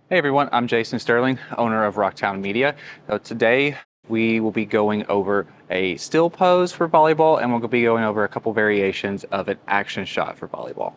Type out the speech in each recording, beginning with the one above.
Hey everyone, I'm Jason Sterling, owner of Rocktown Media. So today we will be going over a still pose for volleyball, and we'll be going over a couple variations of an action shot for volleyball.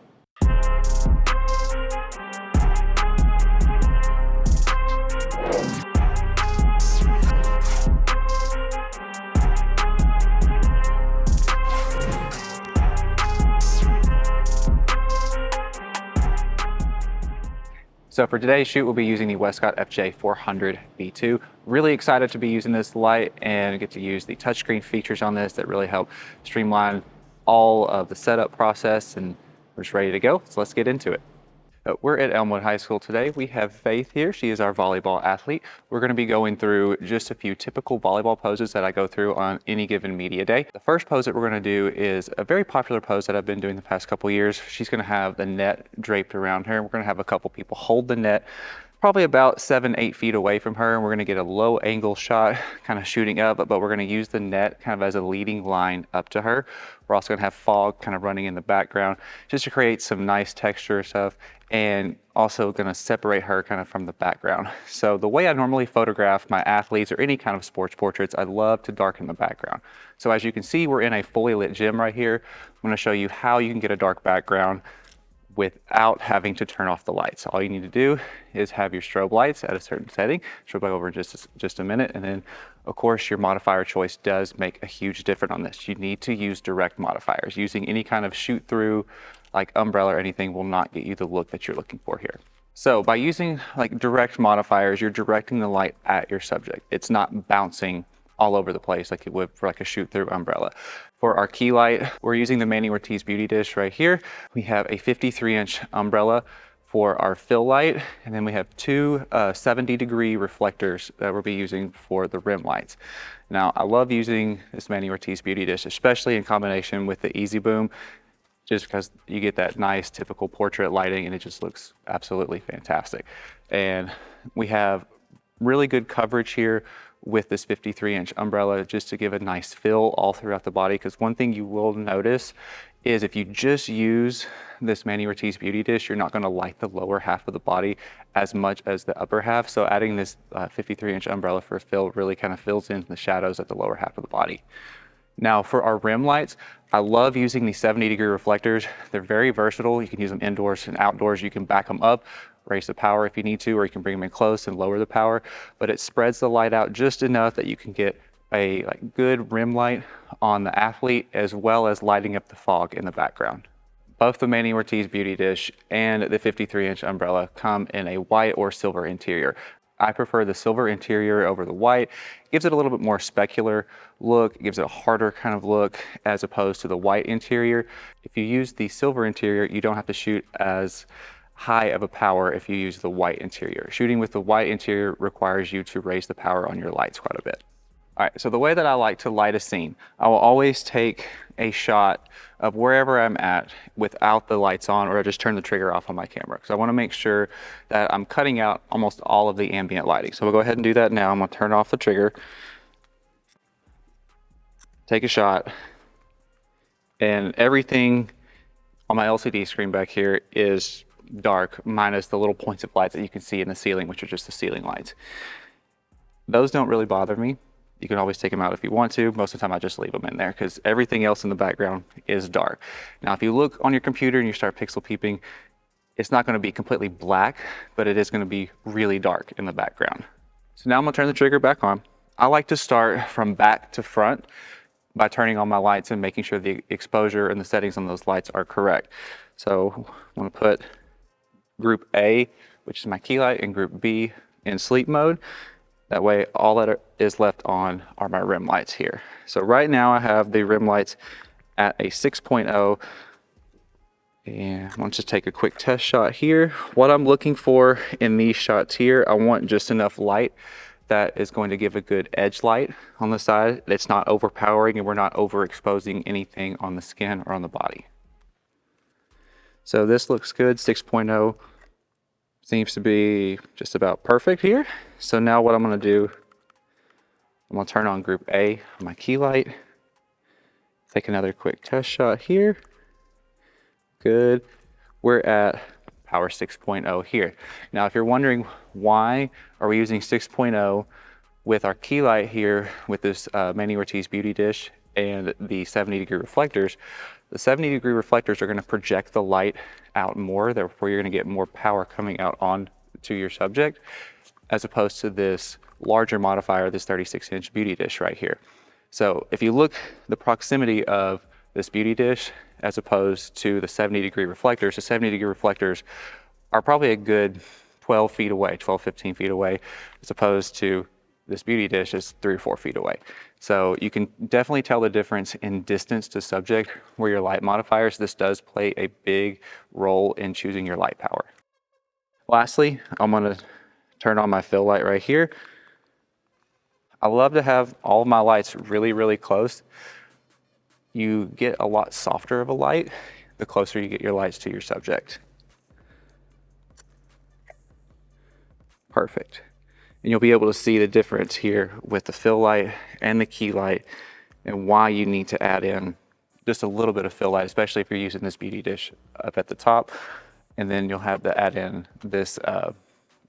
So for today's shoot, we'll be using the Westcott FJ400 II. Really excited to be using this light and get to use the touchscreen features on this that really help streamline all of the setup process, and we're just ready to go. So let's get into it. We're at Elmwood High School today. We have Faith here. She is our volleyball athlete. We're going to be going through just a few typical volleyball poses that I go through on any given media day. The first pose that we're going to do is a very popular pose that I've been doing the past couple years. She's going to have the net draped around her. We're going to have a couple people hold the net probably about 7-8 feet away from her, and we're going to get a low angle shot kind of shooting up, but we're going to use the net kind of as a leading line up to her. We're also going to have fog kind of running in the background just to create some nice texture stuff, and also going to separate her kind of from the background. So the way I normally photograph my athletes or any kind of sports portraits, I love to darken the background. So as you can see, we're in a fully lit gym right here. I'm going to show you how you can get a dark background without having to turn off the lights. All you need to do is have your strobe lights at a certain setting. Show back over in just a minute. And then of course your modifier choice does make a huge difference on this. You need to use direct modifiers. Using any kind of shoot through like umbrella or anything will not get you the look that you're looking for here. So by using like direct modifiers, you're directing the light at your subject. It's not bouncing all over the place like it would for like a shoot through umbrella. For our key light, we're using the Manny Ortiz Beauty Dish right here. We have a 53-inch umbrella for our fill light, and then we have two 70-degree reflectors that we'll be using for the rim lights. Now, I love using this Manny Ortiz Beauty Dish, especially in combination with the Easy Boom, just because you get that nice typical portrait lighting and it just looks absolutely fantastic. And we have really good coverage here with this 53-inch umbrella just to give a nice fill all throughout the body, because one thing you will notice is if you just use this Manny Ortiz Beauty Dish, you're not going to light the lower half of the body as much as the upper half. So adding this 53-inch umbrella for a fill really kind of fills in the shadows at the lower half of the body. Now for our rim lights, I love using these 70-degree reflectors. They're very versatile. You can use them indoors and outdoors. You can back them up, raise the power if you need to, or you can bring them in close and lower the power, but it spreads the light out just enough that you can get a good rim light on the athlete as well as lighting up the fog in the background. Both the Manny Ortiz Beauty Dish and the 53-inch umbrella come in a white or silver interior. I prefer the silver interior over the white. It gives it a little bit more specular look. It gives it a harder kind of look as opposed to the white interior. If you use the silver interior, you don't have to shoot as high of a power if you use the white interior. Shooting with the white interior requires you to raise the power on your lights quite a bit. All right, so the way that I like to light a scene, I will always take a shot of wherever I'm at without the lights on, or I just turn the trigger off on my camera. So I want to make sure that I'm cutting out almost all of the ambient lighting. So we'll go ahead and do that now. I'm going to turn off the trigger, take a shot, and everything on my LCD screen back here is dark, minus the little points of light that you can see in the ceiling, which are just the ceiling lights. Those don't really bother me. You can always take them out if you want to. Most of the time I just leave them in there because everything else in the background is dark. Now if you look on your computer and you start pixel peeping, it's not going to be completely black, but it is going to be really dark in the background. So now I'm going to turn the trigger back on. I like to start from back to front by turning on my lights and making sure the exposure and the settings on those lights are correct. So I'm going to put group A, which is my key light, and group B in sleep mode. That way all that is left on are my rim lights here. So right now I have the rim lights at a 6.0, and I want to just take a quick test shot here. What I'm looking for in these shots here, I want just enough light that is going to give a good edge light on the side. It's not overpowering and we're not overexposing anything on the skin or on the body. So this looks good. 6.0 seems to be just about perfect here. So now what I'm going to do, I'm going to turn on group A on my key light. Take another quick test shot here. Good. We're at power 6.0 here. Now, if you're wondering why are we using 6.0 with our key light here with this Manny Ortiz beauty dish and the 70-degree reflectors, the 70-degree reflectors are going to project the light out more, therefore you're going to get more power coming out on to your subject, as opposed to this larger modifier, this 36-inch beauty dish right here. So if you look the proximity of this beauty dish as opposed to the 70-degree reflectors, the 70-degree reflectors are probably a good 12 feet away, 12, 15 feet away, as opposed to this beauty dish is 3 or 4 feet away. So you can definitely tell the difference in distance to subject where your light modifiers. This does play a big role in choosing your light power. Lastly, I'm gonna turn on my fill light right here. I love to have all of my lights really, really close. You get a lot softer of a light the closer you get your lights to your subject. Perfect. And you'll be able to see the difference here with the fill light and the key light and why you need to add in just a little bit of fill light, especially if you're using this beauty dish up at the top. And then you'll have to add in this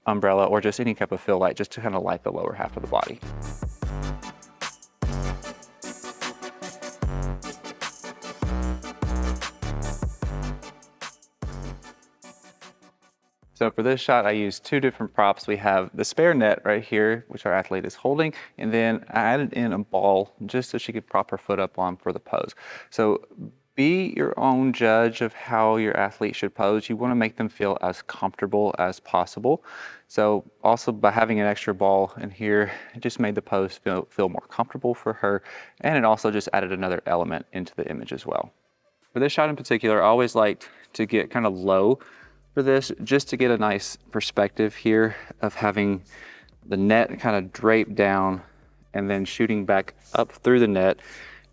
umbrella or just any type of fill light just to kind of light the lower half of the body. So for this shot, I used 2 different props. We have the spare net right here, which our athlete is holding, and then I added in a ball just so she could prop her foot up on for the pose. So be your own judge of how your athlete should pose. You want to make them feel as comfortable as possible. So also by having an extra ball in here, it just made the pose feel more comfortable for her, and it also just added another element into the image as well. For this shot in particular, I always like to get kind of low for this, just to get a nice perspective here of having the net kind of draped down and then shooting back up through the net,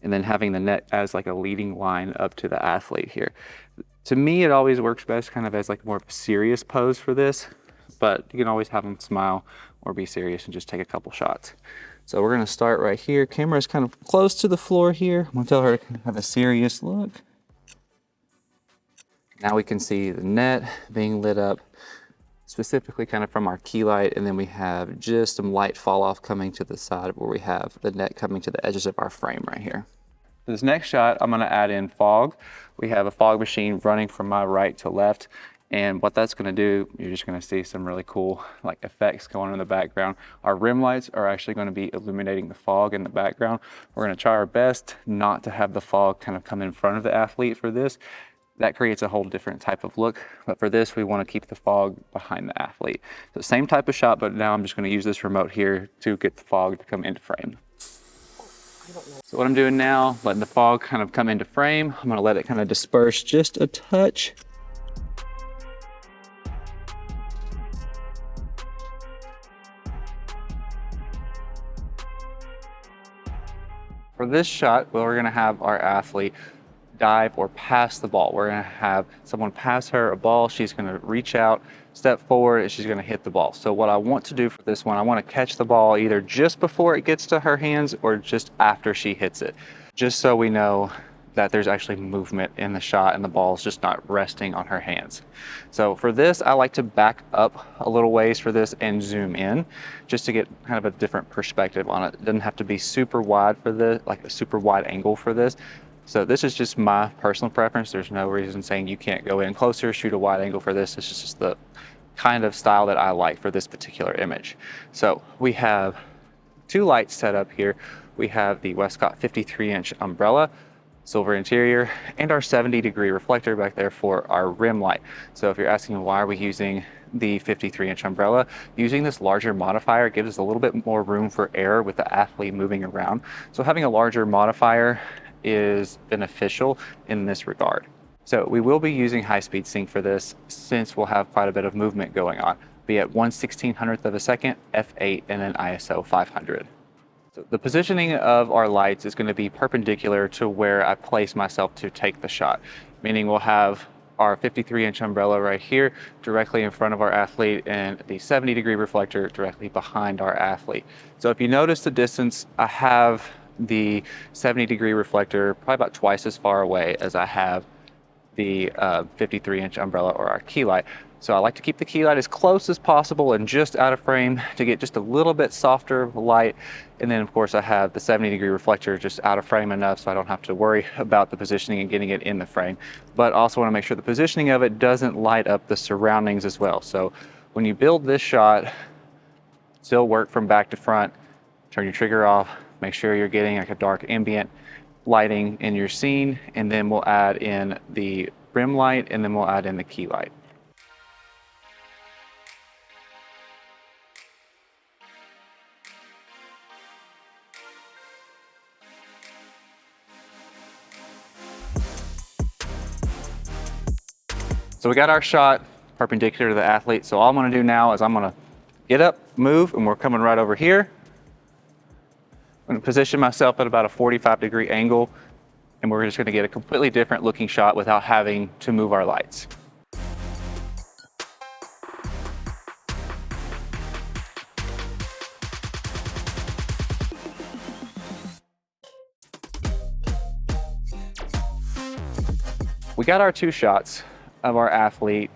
and then having the net as like a leading line up to the athlete here. To me, it always works best kind of as like more of a serious pose for this, but you can always have them smile or be serious and just take a couple shots. So we're gonna start right here. Camera's kind of close to the floor here. I'm gonna tell her to have a serious look. Now we can see the net being lit up, specifically kind of from our key light, and then we have just some light fall off coming to the side where we have the net coming to the edges of our frame right here. For this next shot, I'm gonna add in fog. We have a fog machine running from my right to left, and what that's gonna do, you're just gonna see some really cool like effects going on in the background. Our rim lights are actually gonna be illuminating the fog in the background. We're gonna try our best not to have the fog kind of come in front of the athlete for this. That creates a whole different type of look. But for this, we want to keep the fog behind the athlete. So same type of shot, but now I'm just going to use this remote here to get the fog to come into frame. So what I'm doing now, letting the fog kind of come into frame. I'm going to let it kind of disperse just a touch. For this shot, well, we're going to have our athlete dive or pass the ball. We're gonna have someone pass her a ball. She's gonna reach out, step forward, and she's gonna hit the ball. So what I want to do for this one, I wanna catch the ball either just before it gets to her hands or just after she hits it, just so we know that there's actually movement in the shot and the ball's just not resting on her hands. So for this, I like to back up a little ways for this and zoom in just to get kind of a different perspective on it. It doesn't have to be super wide for this, like a super wide angle for this. So this is just my personal preference. There's no reason saying you can't go in closer, shoot a wide angle for this. This is just the kind of style that I like for this particular image. So we have 2 lights set up here. We have the Westcott 53-inch umbrella, silver interior, and our 70-degree reflector back there for our rim light. So if you're asking why are we using the 53-inch umbrella, using this larger modifier gives us a little bit more room for error with the athlete moving around. So having a larger modifier is beneficial in this regard. So we will be using high-speed sync for this since we'll have quite a bit of movement going on, be at 1/1600th of a second, f8, and then ISO 500. So the positioning of our lights is going to be perpendicular to where I place myself to take the shot, meaning we'll have our 53-inch umbrella right here directly in front of our athlete and the 70-degree reflector directly behind our athlete. So if you notice the distance, I have the 70-degree reflector probably about twice as far away as I have the 53-inch umbrella or our key light. So I like to keep the key light as close as possible and just out of frame to get just a little bit softer light. And then of course I have the 70-degree reflector just out of frame enough so I don't have to worry about the positioning and getting it in the frame. But also want to make sure the positioning of it doesn't light up the surroundings as well. So when you build this shot, still work from back to front, turn your trigger off, make sure you're getting like a dark ambient lighting in your scene, and then we'll add in the rim light, and then we'll add in the key light. So we got our shot perpendicular to the athlete. So all I'm gonna do now is I'm gonna get up, move, and we're coming right over here. I'm gonna position myself at about a 45-degree angle, and we're just gonna get a completely different looking shot without having to move our lights. We got our 2 shots of our athlete.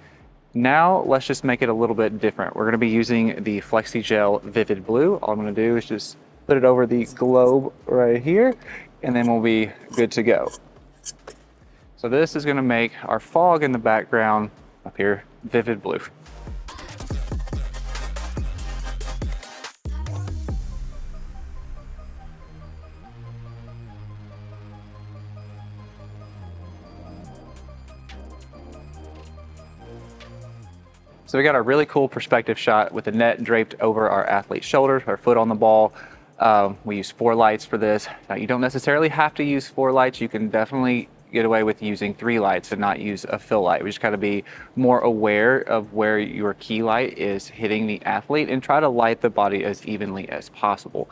Now let's just make it a little bit different. We're gonna be using the Flexi Gel Vivid Blue. All I'm gonna do is just put it over the globe right here, and then we'll be good to go. So this is gonna make our fog in the background appear vivid blue. So we got a really cool perspective shot with the net draped over our athlete's shoulders, our foot on the ball. We use 4 lights for this. Now you don't necessarily have to use 4 lights. You can definitely get away with using 3 lights and not use a fill light. We just gotta be more aware of where your key light is hitting the athlete and try to light the body as evenly as possible.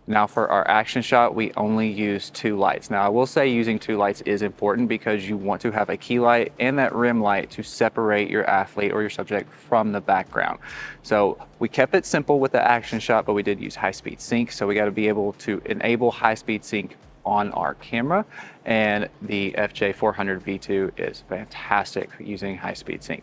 Now for our action shot, we only use 2 lights. Now I will say using 2 lights is important because you want to have a key light and that rim light to separate your athlete or your subject from the background. So we kept it simple with the action shot, but we did use high-speed sync. So we got to be able to enable high-speed sync on our camera, and the FJ400 V2 is fantastic for using high-speed sync.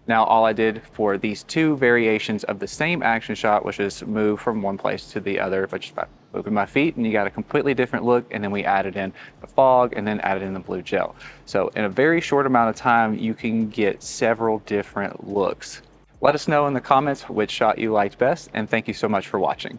Now all I did for these 2 variations of the same action shot was just move from one place to the other, but just by moving my feet, and you got a completely different look. And then we added in the fog and then added in the blue gel. So in a very short amount of time, you can get several different looks. Let us know in the comments which shot you liked best, and thank you so much for watching.